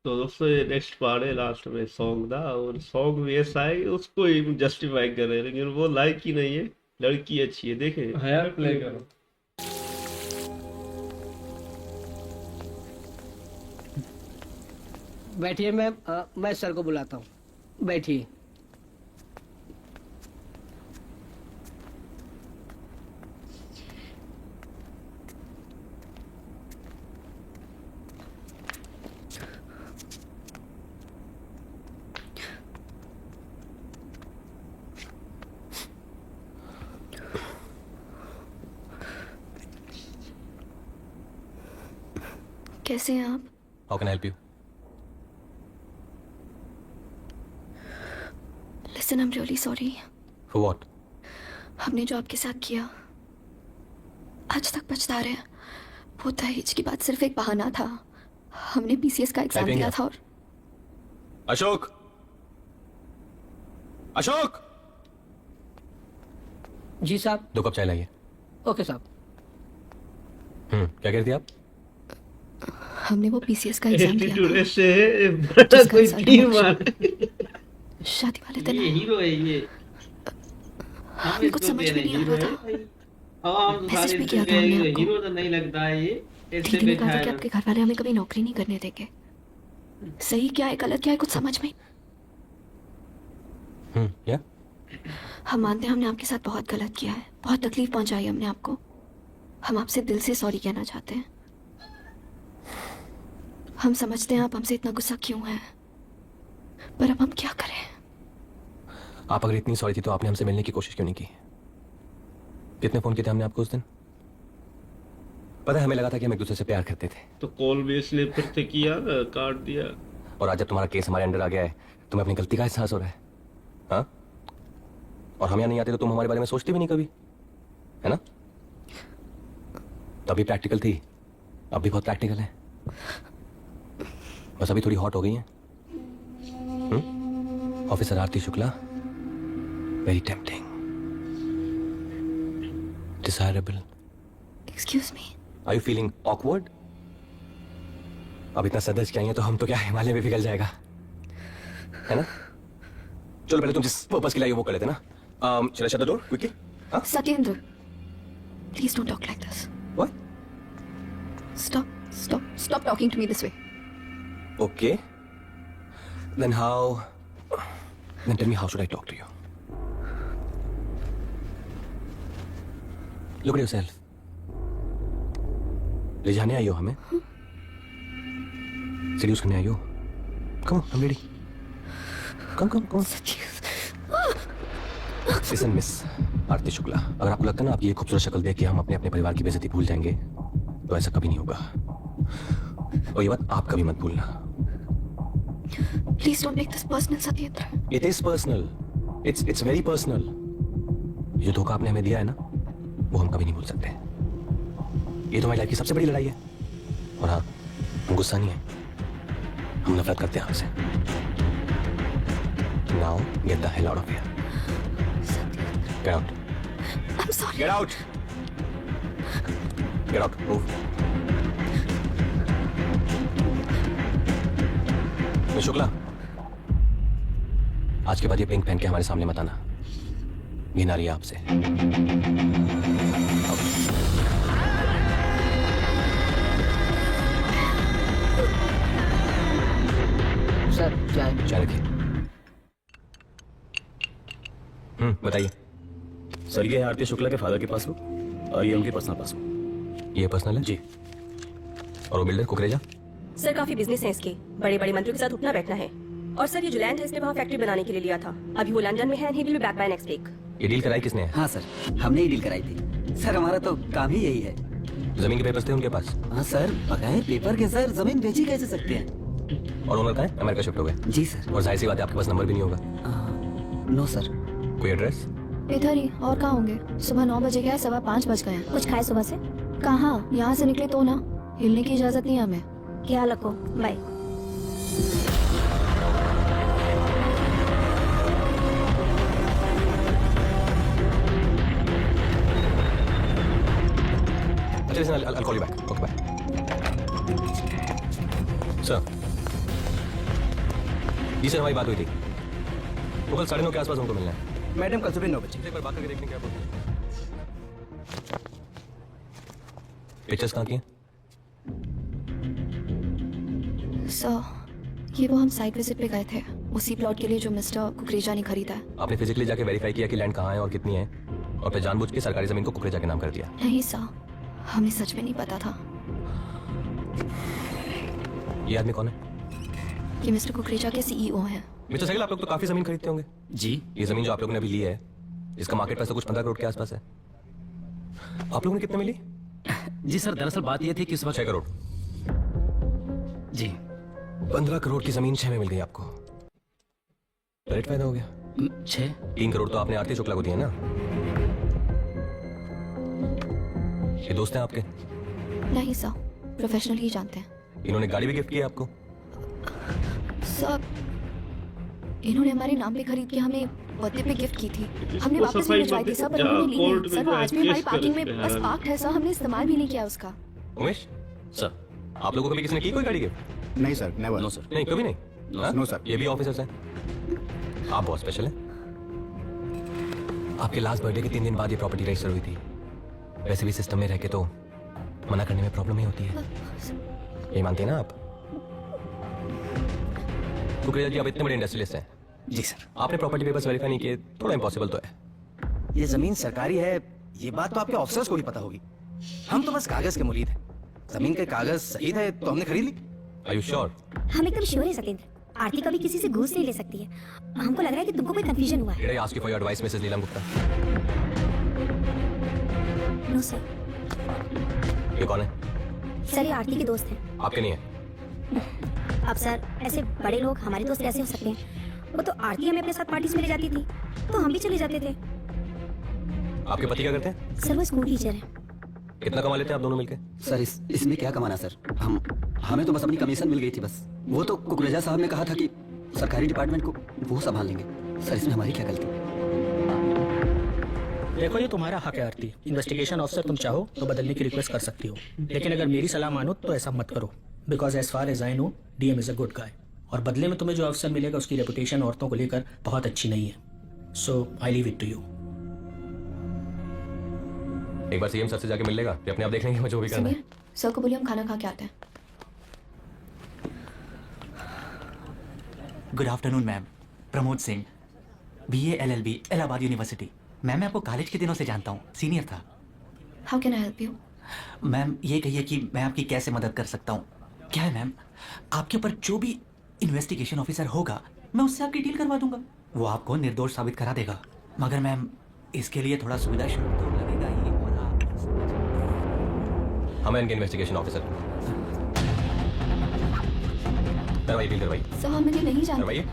तो दोस्तों ये नेक्स्ट पार्ट है लास्ट में सॉन्ग था, और सॉन्ग भी ऐसा है कि उसको ही जस्टिफाई कर रहे हैं, लेकिन वो लाइक ही नहीं है। लड़की अच्छी है, देखे। हाँ यार, प्ले करो। बैठिए मैम, मैं सर को बुलाता हूँ। बैठिए। कैसे हैं आप? How can I help you? Listen, I am really sorry. For what? हमने जो आपके साथ किया, आज तक पछता रहे हैं। वो दहेज की बात सिर्फ एक बहाना था। हमने पीसीएस का एग्जाम दिया था और अशोक, अशोक, जी साहब। 2 कप चाय लाइए। ओके साहब। क्या कह रही थी आप? हमने वो पीसीएस का एग्जाम दिया एटीट्यूड था। ऐसे है, बड़ा कोई तीर मार। शादी वाले दिन ये हीरो है ये। हमें कुछ समझ में नहीं आ रहा था। हाँ, हम तो मैसेज सारे भी किया था इसमें हमने आपको। हीरो तो नहीं लगता है ये। ऐसे दीदी ने बैठा कहा था है कि ना। आपके घर वाले हमें कभी नौकरी नहीं करने देंगे। सही क्या है गलत क्या है कुछ समझ में। क्या? हम मानते हैं हमने आपके साथ बहुत गलत किया है, बहुत तकलीफ पहुंचाई हमने आपको। हम आपसे दिल से सॉरी कहना चाहते हैं। हम समझते हैं आप हमसे इतना गुस्सा क्यों है, पर अब हम क्या करें। आप अगर इतनी सॉरी थी तो आपने हमसे मिलने की कोशिश क्यों नहीं की? कितने फोन किए थे हमने आपको उस दिन? पता है, हमें लगा था कि हम एक दूसरे से प्यार करते थे। तो कॉल भी इसलिए फिर से किया ना, काट दिया। और आज जब तुम्हारा केस हमारे अंडर आ गया है, तुम्हें अपनी गलती का एहसास हो रहा है। हाँ? और हम यहाँ नहीं आते तो तुम हमारे बारे में सोचते भी नहीं कभी, है ना? तभी प्रैक्टिकल थी, अब भी बहुत प्रैक्टिकल है। बस अभी थोड़ी हॉट हो गई है। Officer Aarti Shukla, very tempting, desirable. Excuse me. Are you feeling awkward? अब इतना सदस्य क्या है तो हम तो क्या हिमालय में पिघल जाएगा, है ना? चलो पहले तुम जिस पर्पस के लिए वो कर लेते ना। चलो शट द डोर क्विकली। हाँ? Satyendra, please don't talk like this. What? Stop talking to me this way. Okay. Then tell me how should I talk to you? Look at yourself. ले जाने आई हो हमें? Seduce करने आई हो? Come on, I'm ready. Come. Listen, Miss Aarti Shukla, अगर आपको लगता है ना आपकी ये खूबसूरत शक्ल देख के हम अपने परिवार की बेइज्जती भूल जाएंगे, तो ऐसा कभी नहीं होगा। और ये बात आप कभी मत भूलना। Please don't make this personal, Satyendra. It is personal. It's very personal. ये जो धोखा आपने हमें दिया है ना, वो हम कभी नहीं भूल सकते। ये तो हमारी लाइफ की सबसे बड़ी लड़ाई है। और हाँ, हम गुस्सा नहीं है, हम नफरत करते हैं आपसे। Now get the hell out of here. Get out. I'm sorry. Get out. Get out. Move. Miss Shukla, आज के बाद ये पिंक पहन के हमारे सामने मत आना। घिन आ रही है आपसे। सर चाय। चाय रखिए। बताइए। सर, ये है आरती शुक्ला के फादर की पासबुक और ये उनकी पर्सनल पासबुक। ये पर्सनल है जी। और वो बिल्डर कुकरेजा? सर काफी बिजनेस है इसके, बड़े बड़े मंत्रियों के साथ उठना बैठना है। और सर ये जो लैंड है इसने वहाँ फैक्ट्री बनाने के लिए लिया था। अभी वो लंदन में है and he will be back by next week. ये डील कराई किसने है? हाँ सर, हमने ही डील कराई थी। सर हमारा तो काम ही यही है। जमीन के पेपर्स थे उनके पास? हाँ सर, बगैर पेपर के सर जमीन बेची कैसे सकते हैं? और ओनर का है? अमेरिका शिफ्ट हो गए? जी सर। और जाहिर सी बात है आपके पास नंबर भी नहीं होगा। No sir. कोई एड्रेस? इधर ही, और कहाँ होंगे? सुबह 9 बजे गए, 5:15 बज गए हैं। कुछ खाए सुबह से? कहाँ, यहाँ से निकले तो ना, हिलने की इजाजत नहीं है हमें। ख्याल रखो, बाय। अच्छा, listen, I'll call you back. Okay, bye. Sir, ji sir, हमारी बात हुई थी। वो कल 9:30 के आसपास हमको मिलना है। मैडम कल सुबह 9 बजे। एक बार बात करके देखने क्या बोलते हैं। पिक्चर्स कहाँ की हैं? सर, ये वो हम साइट विजिट पे गए थे, उसी प्लॉट के लिए जो मिस्टर कुकरेजा ने खरीदा है। आपने फिजिकली जाके वेरीफाई किया कि लैंड कहाँ है और कितनी है, और फिर जानबूझ के सरकारी जमीन को कुकरेजा के नाम कर दिया? नहीं सर, हमें सच में नहीं पता था। ये आदमी कौन है? ये मिस्टर कुकरेजा के सीईओ हैं। मिस्टर सहगल, आप लोग तो काफी जमीन खरीदते होंगे। जी ये जमीन जो आप लोगों ने अभी ली है, इसका मार्केट प्राइस तो कुछ 15 करोड़ के आसपास है। आप लोगों ने कितने मिली? जी सर, दरअसल बात ये थी कि इस वक्त 6 करोड़। जी 15 करोड़ की जमीन 6 में मिल गई आपको। रेट फायदा हो गया। 6 3 करोड़ तो आपने आरती शुक्ला को दिए ना। ये दोस्त हैं आपके? नहीं सर, प्रोफेशनल ही जानते हैं। इन्होंने गाड़ी भी गिफ्ट की है आपको? सर, इन्होंने हमारे नाम पे खरीद के हमें बर्थडे पे गिफ्ट की थी। हमने इसको वापस सफाई भी भिजवाई थी सर, पर जा, उन्होंने ली कोर्ट नहीं। में सर, वो जा, आज भी हमारी केस कर पार्किंग में इस पे, बस हाँ। पार्क्ड है सर, हमने इस्तेमाल भी नहीं किया उसका। उमेश, सर। आप लोगों को कभी किसी ने की कोई गाड़ी गिफ्ट? नहीं सर, नेवर। No sir. नहीं, कभी नहीं। हाँ? No sir. ये भी ऑफिसर्स हैं। आप बहुत स्पेशल हैं। आपके लास्ट बर्थडे के 3 दिन बाद ये प्रॉपर्टी रजिस्टर हुई थी। वैसे भी सिस्टम में रह के तो मना करने में प्रॉब्लम ही होती है। ये मानते हैं ना आप? कुकरेजा जी, आप इतने बड़े इंडस्ट्रियलिस्ट हैं, जी सर। आपने प्रॉपर्टी पेपर्स वेरीफाई नहीं किए, थोड़ा इम्पॉसिबल तो है। ये जमीन सरकारी है, ये बात तो आपके ऑफिसर्स को भी पता होगी। हम तो बस कागज के मुरीद हैं। जमीन के कागज सही थे तो हमने खरीद ली। Are you sure? हम एकदम श्योर है सत्येंद्र। आरती कभी किसी से घूस नहीं ले सकती है। हमको लग रहा है कि तुमको कोई कंफ्यूजन हुआ है। Did I ask you for your advice, Mrs. Neelam Gupta? No sir. ये कौन है? सर, ये आरती के दोस्त हैं। आपके नहीं है? अब सर, ऐसे बड़े लोग हमारे दोस्त कैसे हो सकते हैं? वो तो आरती हमें अपने साथ पार्टीज में ले जाती थी, तो हम भी चले जाते थे। आपके पति क्या करते हैं? सर, वो स्कूल टीचर है। कितना कमा लेते हैं आप दोनों मिलके? सर इसमें क्या कमाना सर, हमें तो बस अपनी कमीशन मिल गई थी बस। वो तो कुकरेजा साहब ने कहा था कि सरकारी डिपार्टमेंट को वो संभाल लेंगे। सर, इसमें हमारी क्या गलती? देखो, ये तुम्हारा हक है आरती। इन्वेस्टिगेशन ऑफिसर तुम चाहो तो बदलने की रिक्वेस्ट कर सकती हो, लेकिन अगर मेरी सलाह मानो तो ऐसा मत करो, because as far as I know DM is a good guy, और बदले में तुम्हें जो अफसर मिलेगा उसकी रेपुटेशन औरतों को लेकर बहुत अच्छी नहीं है। So I leave it to you. एक बार सीएम सर से जाके मिल लेगा, फिर अपने आप देख लेंगे मुझे जो भी करना है। सुनिए, सर को बोलिए हम खाना खा के आते हैं। Good afternoon ma'am, Pramod Singh, BA LLB, Allahabad university. Ma'am, मैं आपको कॉलेज के दिनों से जानता हूँ, सीनियर था। How can I help you? Ma'am, ये कहिए कि मैं आपकी कैसे मदद कर सकता हूँ? क्या है मैम, आपके ऊपर जो भी इन्वेस्टिगेशन ऑफिसर होगा, मैं उससे आपकी डील करवा दूंगा। वो आपको निर्दोष साबित करा देगा, मगर मैम इसके लिए थोड़ा सुविधा शुल्क तो लगेगा ही। और आप हमें इनके इन्वेस्टिगेशन ऑफिसर करवाइए, डील करवाइए। सर, हम इन्हें नहीं जानते। करवाइए।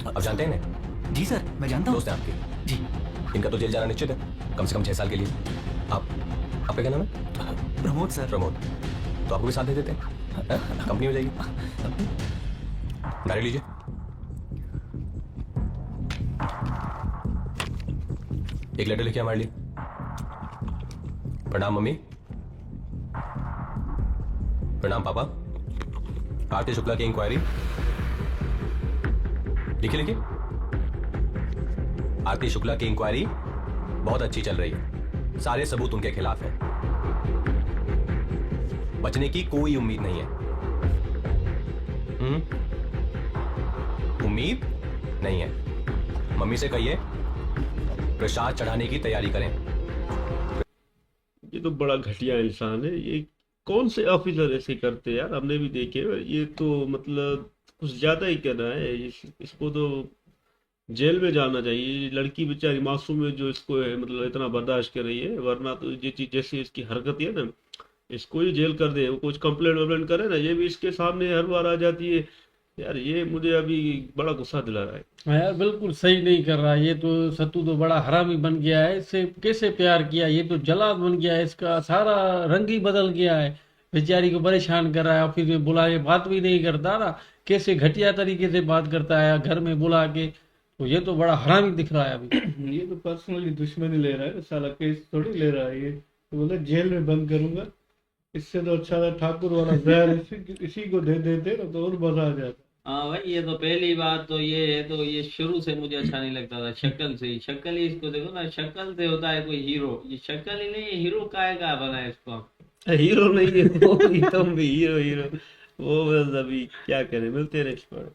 अब जानते हैं इन्हें? जी सर, मैं जानता हूँ। दोस्त हैं आपके? जी। इनका तो जेल जाना निश्चित है, कम से कम 6 साल के लिए। आपका क्या नाम है? प्रमोद सर। प्रमोद, तो आपको भी साथ दे देते हैं, कंपनी हो जाएगी। गाड़ी लीजिए। एक लेटर लिखिए हमारे लिए। प्रणाम मम्मी, प्रणाम पापा, आरती शुक्ला की इंक्वायरी। लिखिए लिखिए। आरती शुक्ला की इंक्वायरी बहुत अच्छी चल रही है, सारे सबूत उनके खिलाफ हैं, बचने की कोई उम्मीद नहीं है। उम्मीद नहीं है। मम्मी से कहिए प्रसाद चढ़ाने की तैयारी करें। ये तो बड़ा घटिया इंसान है। ये कौन से ऑफिसर ऐसे करते हैं यार? हमने भी देखे। ये तो मतलब कुछ ज्यादा ही कर रहा है। इसको तो जेल में जाना चाहिए। लड़की बेचारी मासूम है जो इसको है मतलब इतना बर्दाश्त कर रही है, वरना तो ये चीज जैसी इसकी हरकत है ना, इसको ही जेल कर दे। वो कुछ कंप्लेंट वम्प्लेंट करे ना, ये भी इसके सामने हर बार आ जाती है यार। ये मुझे अभी बड़ा गुस्सा दिला रहा है। हाँ यार, बिल्कुल सही नहीं कर रहा। ये तो सत्तू तो बड़ा हरामी बन गया है। इससे कैसे प्यार किया? ये तो जलाद बन गया है। इसका सारा रंग ही बदल गया है। बेचारी को परेशान कर रहा है। ऑफिस में बुला के बात भी नहीं करता ना, कैसे घटिया तरीके से बात करता है घर में बुला के। तो ये तो बड़ा हरामी दिख रहा है अभी। ये तो पर्सनली दुश्मनी ले रहा है, साला केस थोड़ी ले रहा है। ये तो बोले जेल में बंद करूंगा। इससे तो अच्छा था ठाकुर वाला जहर इसी को दे देते ना, तो और मजा आ जाता। हाँ भाई, ये तो पहली बात तो ये है, तो ये शुरू से मुझे अच्छा नहीं लगता था, शक्ल से ही। शक्ल ही इसको देखो ना, शक्ल से होता है कोई हीरो, ये शक्ल ही नहीं, हीरो काय का बना है इसको। हीरो नहीं है वो, तुम भी हीरो हीरो। वो बस अभी क्या करें, मिलते हैं नेक्स्ट बार।